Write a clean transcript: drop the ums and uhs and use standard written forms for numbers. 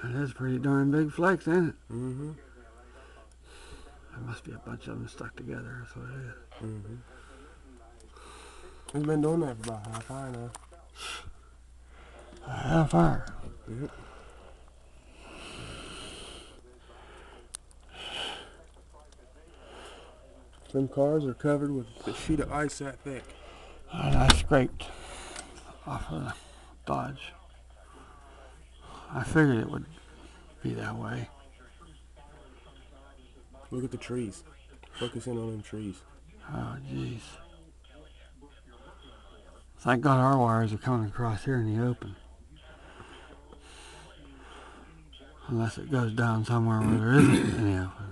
That is pretty darn big flakes, ain't it? Mm-hmm. There must be a bunch of them stuck together. That's what it is. Mm-hmm. He's been doing that for about half hour now. A half hour. Yep. Some cars are covered with a sheet of ice that thick. And I scraped off of the Dodge. I figured it would be that way. Look at the trees. Focus in on them trees. Oh, jeez. Thank God our wires are coming across here in the open. Unless it goes down somewhere where there isn't any open.